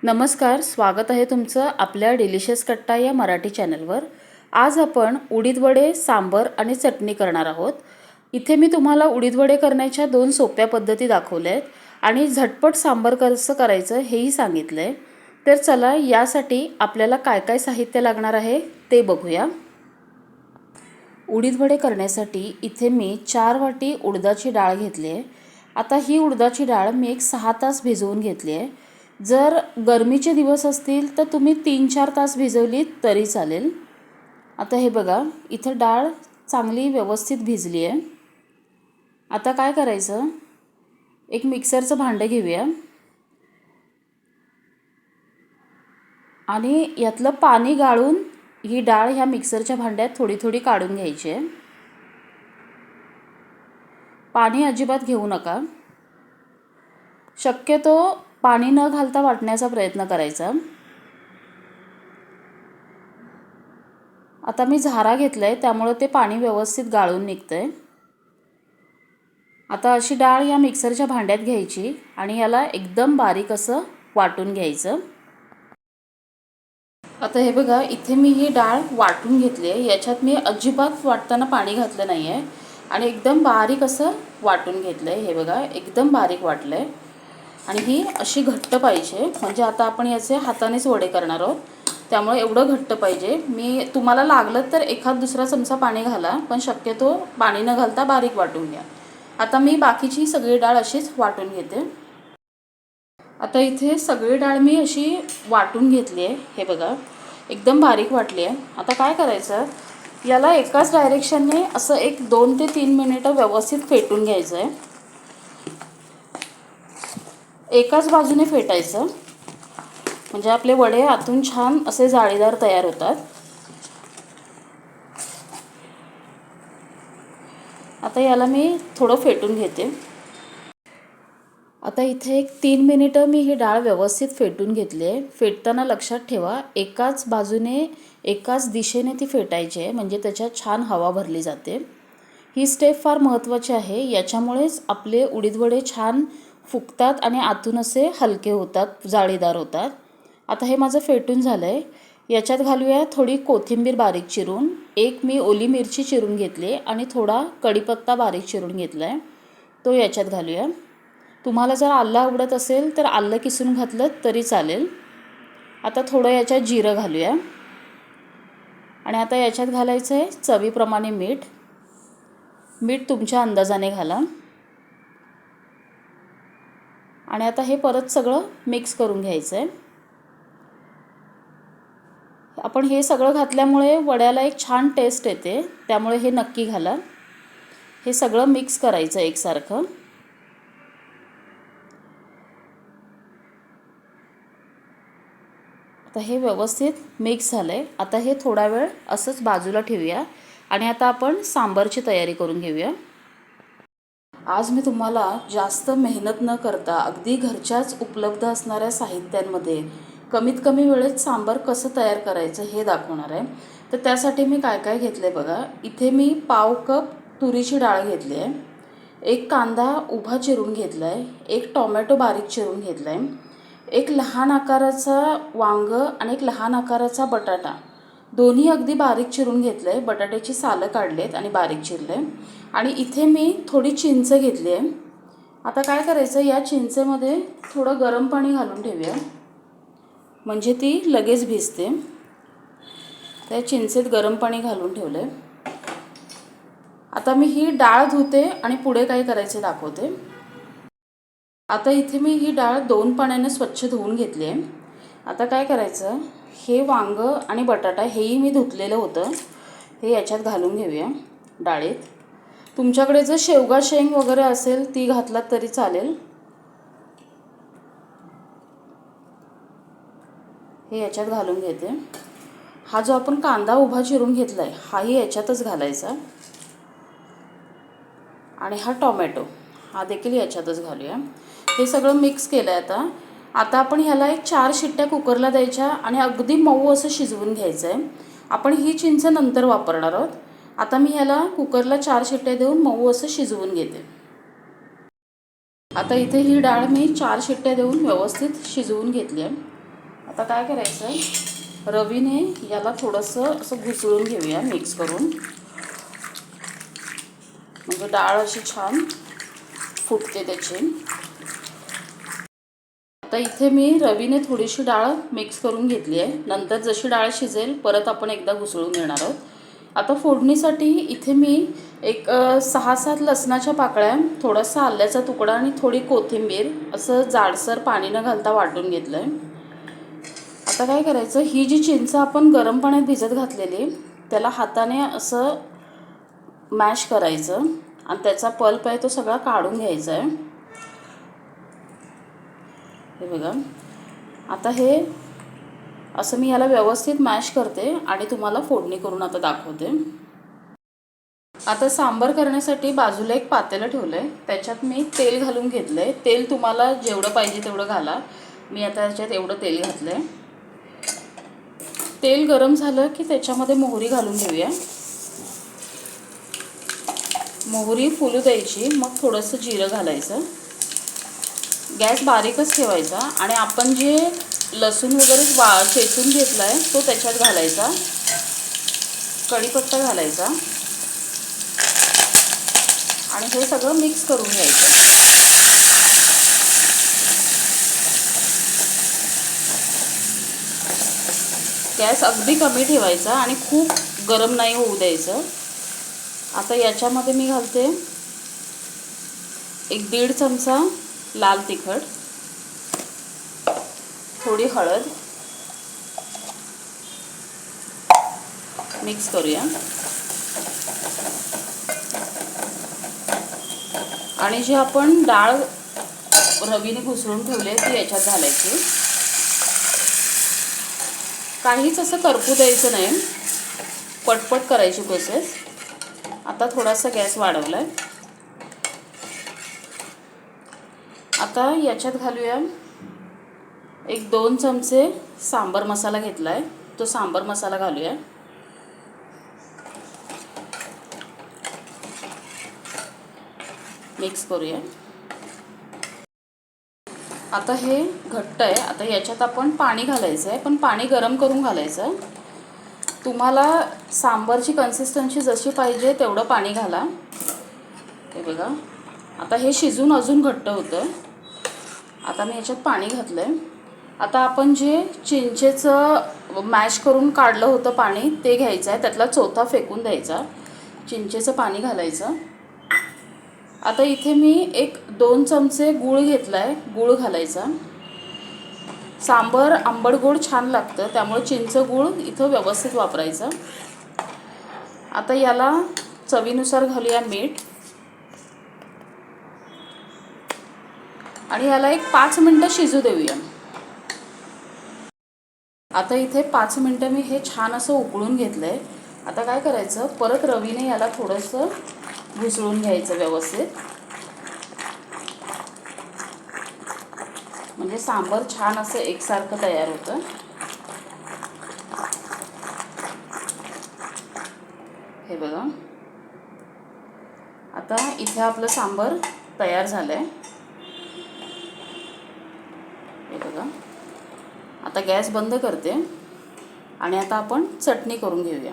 नमस्कार, स्वागत आहे तुमचं आपल्या डिलिशियस कट्टा या मराठी चॅनलवर। आज आपण उडीद वडे, सांबर आणि चटणी करणार आहोत। इथे मी तुम्हाला उडीद वडे करण्याच्या 2 सोप्या पद्धती दाखवल्या आहेत आणि झटपट सांबर कसं करायचं हेही सांगितलंय। तर चला यासाठी आपल्याला काय काय साहित्य लागणार आहे ते बघूया। उडीद वडे करण्यासाठी इथे मी 4 वाटी उडदाची डाळ घेतली आहे। आता ही उडदाची डाळ मी 6 तास भिजवून घेतली आहे। जर गरमीचे दिवस असतील तर तुम्ही 3-4 तास भिजवली तरी चालेल। आता हे बघा, इथे डाळ चांगली व्यवस्थित भिजली आहे। आता काय करायचं, एक मिक्सरचं भांडं घेऊया आणि यातलं पाणी गाळून ही डाळ ह्या मिक्सरच्या भांड्यात थोडी थोडी काढून घ्यायची आहे। पाणी अजिबात घेऊ नका, शक्यतो पाणी न घालता वाटण्याचा प्रयत्न करायचा। आता मी झारा घेतलाय त्यामुळे ते पाणी व्यवस्थित गाळून निघतंय। आता अशी डाळ या मिक्सरच्या भांड्यात घ्यायची आणि याला एकदम बारीक असं वाटून घ्यायचं। आता हे बघा, इथे मी ही डाळ वाटून घेतली आहे। याच्यात मी अजिबात वाटताना पाणी घातलं नाही आहे आणि एकदम बारीक असं वाटून घेतलं आहे। हे बघा, एकदम बारीक वाटलं आहे आणि ही अशी घट्ट पाहिजे, म्हणजे आता आपण याचे हातानेच वडे करणार आहोत त्यामुळे एवढं घट्ट पाहिजे। मी तुम्हाला लागलं तर एखाद दुसरा चमचा पाणी घाला, पण शक्यतो पाणी न घालता बारीक वाटून घ्या। आता मी बाकीची सगळी डाळ अशीच वाटून घेते। आता इथे सगळी डाळ मी अशी वाटून घेतली आहे। हे बघा, एकदम बारीक वाटली आहे। आता काय करायचं, याला एकाच डायरेक्शनने असं एक 2 ते 3 मिनिटं व्यवस्थित फेटून घ्यायचं आहे। एकाच बाजूने फेटायचं, म्हणजे आपले वडे आतून छान असे जाळीदार तयार होतात। आता याला मी थोडं फेटून घेते। आता इथे एक 3 मिनिटं मी ही डाळ व्यवस्थित फेटून घेतली आहे। फेटताना लक्षात ठेवा, एकाच बाजूने एकाच दिशेने ती फेटायची आहे, म्हणजे त्याच्यात छान हवा भरली जाते। ही स्टेप फार महत्त्वाची आहे, याच्यामुळेच आपले उडीद वडे छान फुगतात आणि आतून असे हलके होतात, जाळीदार होतात। आता हे माझं फेटून झालं आहे। याच्यात घालूया थोडी कोथिंबीर बारीक चिरून, एक मी ओली मिरची चिरून घेतली आणि थोडा कढीपत्ता बारीक चिरून घेतला आहे, तो याच्यात घालूया। तुम्हाला जर आलं आवडत असेल तर आलं किसून घातलं तरी चालेल। आता थोडं याच्यात जिरं घालूया आणि आता याच्यात घालायचं आहे चवीप्रमाणे मीठ। मीठ तुमच्या अंदाजाने घाला आणि आता हे परत सगळं मिक्स करून घ्यायचं आहे। आपण हे सगळं घातल्यामुळे वड्याला एक छान टेस्ट येते, त्यामुळे हे नक्की घाला। हे सगळं मिक्स करायचं एकसारखं। आता हे व्यवस्थित मिक्स झालं आहे। आता हे थोडा वेळ असंच बाजूला ठेवूया आणि आता आपण सांबारची तयारी करून घेऊया। आज मी तुम्हाला जास्त मेहनत न करता अगदी घरच्याच उपलब्ध असणाऱ्या साहित्यांमध्ये कमीत कमी वेळेत सांबार कसं तयार करायचं हे दाखवणार आहे। तर त्यासाठी मी काय काय घेतलं आहे बघा। इथे मी पाव कप तुरीची डाळ घेतली आहे, एक कांदा उभा चिरून घेतला आहे, एक टोमॅटो बारीक चिरून घेतला आहे, एक लहान आकाराचा वांगं आणि एक लहान आकाराचा बटाटा, दोन्ही अगदी बारीक चिरून घेतलं आहे। बटाट्याची सालं काढलेत आणि बारीक चिरले आहे। आणि इथे मी थोडी चिंच घेतली आहे। आता काय करायचं, या चिंचेमध्ये थोडं गरम पाणी घालून ठेवूया, म्हणजे ती लगेच भिजते। त्या चिंचेत गरम पाणी घालून ठेवलं आहे। आता मी ही डाळ धुते आणि पुढे काय करायचे दाखवते। आता इथे मी ही डाळ 2 पाण्याने स्वच्छ धुवून घेतली आहे। आता काय करायचं, हे वांगं आणि बटाटा हेही मी धुतलेलं होतं, हे याच्यात घालून घेऊया डाळीत। तुमच्याकडे जर शेवगा शेंग वगैरे असेल ती घातलात तरी चालेल। हे याच्यात घालून घेते। हा जो आपण कांदा उभा चिरून घेतला आहे हाही याच्यातच घालायचा आणि हा टोमॅटो हा देखील याच्यातच घालूया। हे सगळं मिक्स केलं आहे। आता आपण ह्याला एक 4 शिट्ट्या कुकरला द्यायच्या आणि अगदी मऊ असं शिजवून घ्यायचं आहे। आपण ही चिंच नंतर वापरणार आहोत। आता मी ह्याला कुकरला 4 शिट्ट्या देऊन मऊ असं शिजवून घेते। आता इथे ही डाळ मी 4 शिट्ट्या देऊन व्यवस्थित शिजवून घेतली आहे। आता काय करायचं, रवीने याला थोडंसं असं घुसळून घेऊया मिक्स करून, म्हणजे डाळ अशी छान फुटते त्याची. आता इथे मी रवीने थोडीशी डाळ मिक्स करून घेतली आहे. नंतर जशी डाळ शिजेल परत आपण एकदा घुसळून घेणार आहोत. आता फोडणीसाठी इथे मी एक 6-7 लसणाच्या पाकळ्या, थोडासा आल्याचा तुकडा आणि थोडी कोथिंबीर असं जाडसर पाणी न घालता वाटून घेतलं आहे. आता काय करायचं, ही जी चिंच आपण गरम पाण्यात भिजत घातलेली त्याला हाताने असं मॅश करायचं आणि त्याचा पल्प आहे तो सगळा काढून घ्यायचा आहे. हे बघा, आता हे असं मी याला व्यवस्थित मॅश करते आणि तुम्हाला फोडणी करून आता दाखवते. आता सांबार करण्यासाठी बाजूला एक पातेलं ठेवलं आहे. त्याच्यात मी तेल घालून घेतलं आहे. तेल तुम्हाला जेवढं पाहिजे तेवढं घाला. मी आता याच्यात एवढं तेल घातलं आहे. तेल गरम झालं की त्याच्यामध्ये मोहरी घालून घेऊया. मोहरी फुलू द्यायची, मग थोडंसं जिरं घालायचं. गॅस बारीकच ठेवायचा आणि आपण जे लसूण वगैरे चेचून घेतला आहे तो त्याच्यात घालायचा. कढीपत्ता घालायचा आणि हे सगळं मिक्स करून घ्यायचं. गॅस अगदी कमी ठेवायचा आणि खूप गरम नाही होऊ द्यायचं. आता याच्यामध्ये मी घालते 1-1.5 चमचा लाल तिखट, थोडी हळद, मिक्स करूया. आणि जी आपण डाळ रवीने घुसळून ठेवली ती याच्यात घालायची. काहीच असं करपू द्यायचं नाही, पटपट करायची प्रोसेस. आता थोडासा गॅस वाढवला आहे. आता याच्यात घालूया 1-2 चमचे सांबार मसाला घेतला आहे, तो सांबार मसाला घालूया. मिक्स करूया. आता हे घट्ट आहे. आता याच्यात आपण पाणी घालायचं आहे, पण पाणी गरम करून घालायचं आहे. तुम्हाला सांबारची कन्सिस्टन्सी जशी पाहिजे तेवढं पाणी घाला. हे बघा, आता हे शिजून अजून घट्ट होतं. आता मी याच्यात पाणी घातलं आहे. आता आपण जे चिंचेचं मॅश करून काढलं होतं पाणी ते घ्यायचं आहे, त्यातला चोथा फेकून द्यायचा, चिंचेचं पाणी घालायचं. आता इथे मी 1-2 चमचे गूळ घेतला आहे, गूळ घालायचा. सांबार आंबट गोड छान लागतं, त्यामुळे चिंच गूळ इथं व्यवस्थित वापरायचं. आता याला चवीनुसार घालूया मीठ आणि याला 5 मिनटं शिजू देऊया. आता इथे 5 मिनटं मी हे छान असं उकळून घेतलं आहे. आता काय करायचं, परत रवीने याला थोडंसं घुसळून घ्यायचं व्यवस्थित, म्हणजे सांबार छान असं एकसारखं तयार होतं. हे बघा, आता इथे आपलं सांबार तयार झालं आहे. हे बघा, आता गॅस बंद करते आणि आता आपण चटणी करून घेऊया.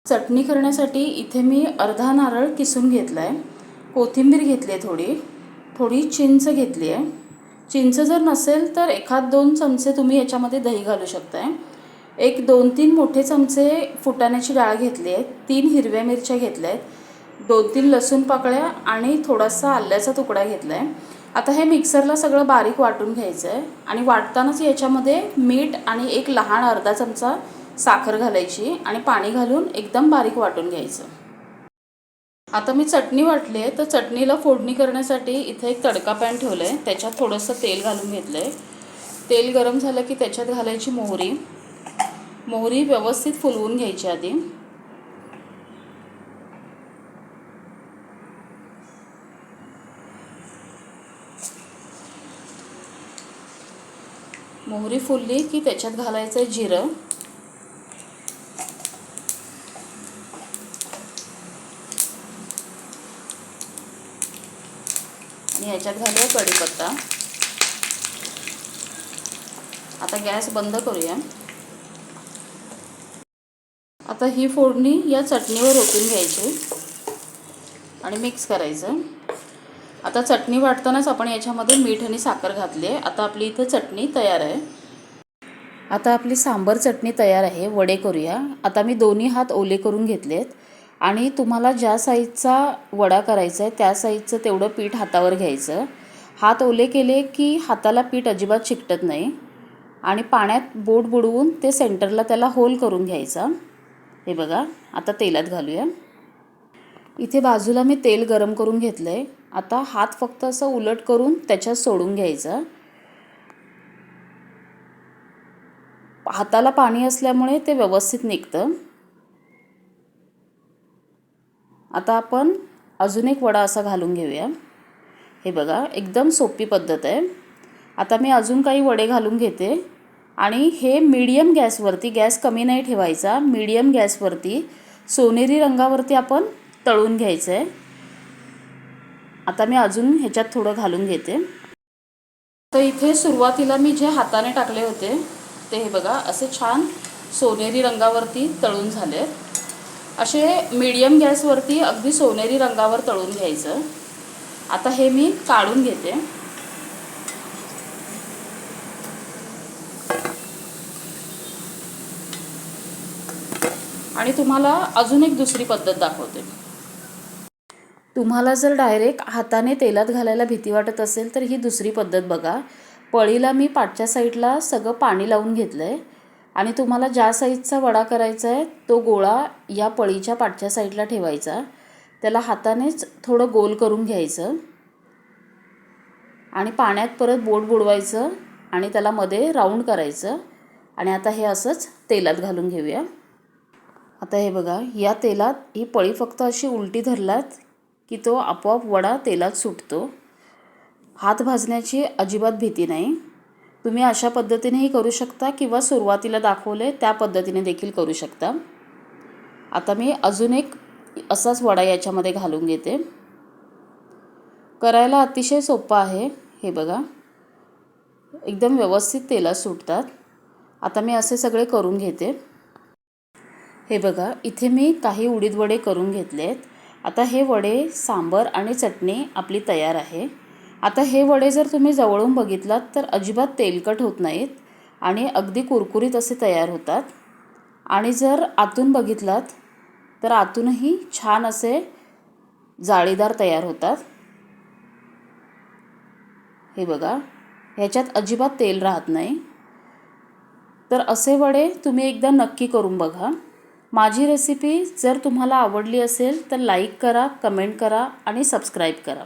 चटणी करण्यासाठी इथे मी अर्धा नारळ किसून घेतला आहे, कोथिंबीर घेतली आहे, थोडी चिंच घेतली आहे. चिंच जर नसेल तर 1-2 चमचे तुम्ही याच्यामध्ये दही घालू शकताय. 1-2-3 मोठे चमचे फुटाण्याची डाळ घेतली आहे, 3 हिरव्या मिरच्या घेतल्या आहेत, 2-3 लसूण पाकळ्या आणि थोडासा आल्याचा तुकडा घेतला आहे. आता हे मिक्सरला सगळं बारीक वाटून घ्यायचं आहे आणि वाटतानाच याच्यामध्ये मीठ आणि एक लहान अर्धा चमचा साखर घालायची आणि पाणी घालून एकदम बारीक वाटून घ्यायचं. आता मी चटणी वाटली आहे, तर चटणीला फोडणी करण्यासाठी इथे एक तडका पॅन ठेवलं आहे, त्याच्यात थोडंसं तेल घालून घेतलं आहे. तेल गरम झालं की त्याच्यात घालायची मोहरी व्यवस्थित फुलवून घ्यायची आधी. मोहरी फुलली की त्याच्यात घालायचं जिरं आणि याच्यात घालूया कढीपत्ता आता गॅस बंद करूया. आता ही फोडणी या चटणीवर ओतून घ्यायची आणि मिक्स करायचं. आता चटणी वाटतानाच आपण याच्यामध्ये मीठ आणि साखर घातली आहे. आता आपली इथं चटणी तयार आहे. आता आपली सांबर चटणी तयार आहे. वडे करूया. आता मी दोन्ही हात ओले करून घेतलेत आणि तुम्हाला ज्या साईजचा वडा करायचा आहे त्या साईजचं तेवढं पीठ हातावर घ्यायचं. हात ओले केले की हाताला पीठ अजिबात चिकटत नाही आणि पाण्यात बोट बुडवून ते सेंटरला त्याला होल करून घ्यायचा. हे बघा, आता तेलात घालूया. इथे बाजूला मी तेल गरम करून घेतलं आहे. आता हात फक्त असं उलट करून त्याच्यात सोडून घ्यायचं. हाताला पाणी असल्यामुळे ते व्यवस्थित निघतं. आता आपण अजून एक वडा असा घालून घेऊया. हे बघा, एकदम सोपी पद्धत आहे. आता मी अजून काही वडे घालून घेते आणि हे मीडियम गॅसवरती, गॅस कमी नाही ठेवायचा, मीडियम गॅसवरती सोनेरी रंगावरती आपण तळून घ्यायचं आहे. आता मी अजून ह्याच्यात थोडं घालून घेते. तर इथे सुरुवातीला मी जे हाताने टाकले होते ते हे बघा असे छान सोनेरी रंगावरती तळून झाले. असे मीडियम गॅसवरती अगदी सोनेरी रंगावर तळून घ्यायचं. आता हे मी काढून घेते. आणि तुम्हाला अजून एक दुसरी पद्धत दाखवते. तुम्हाला जर डायरेक्ट हाताने तेलात घालायला भीती वाटत असेल तर ही दुसरी पद्धत बघा. पळीला मी पाठच्या साईडला सगळं पाणी लावून घेतलं आहे आणि तुम्हाला ज्या साईजचा वडा करायचा आहे तो गोळा या पळीच्या पाठच्या साईडला ठेवायचा. त्याला हातानेच थोडं गोल करून घ्यायचं आणि पाण्यात परत बोट बुडवायचं आणि त्याला मध्ये राऊंड करायचं. आणि आता हे असंच तेलात घालून घेऊया. आता हे बघा, या तेलात ही पळी फक्त अशी उलटी धरलात की तो आपोआप वडा तेलात सुटतो. हात भाजण्याची अजिबात भीती नाही. तुम्ही अशा पद्धतीनेही करू शकता किंवा सुरुवातीला दाखवले त्या पद्धतीने देखील करू शकता. आता मी अजून एक असाच वडा याच्यामध्ये घालून घेते. करायला अतिशय सोपं आहे. हे बघा, एकदम व्यवस्थित तेलात सुटतात. आता मी असे सगळे करून घेते. हे बघा, इथे मी काही उडीद वडे करून घेतलेत. आता हे वडे, सांबर आणि चटणी आपली तयार आहे. आता हे वडे जर तुम्ही जवळून बघितलात तर अजिबात तेलकट होत नाहीत आणि अगदी कुरकुरीत असे तयार होतात. आणि जर आतून बघितलात तर आतूनही छान असे जाळीदार तयार होतात. हे बघा, ह्याच्यात अजिबात तेल राहत नाही. तर असे वडे तुम्ही एकदा नक्की करून बघा. माझी रेसिपी जर तुम्हाला आवडली असेल तर लाईक करा, कमेंट करा आणि सबस्क्राईब करा.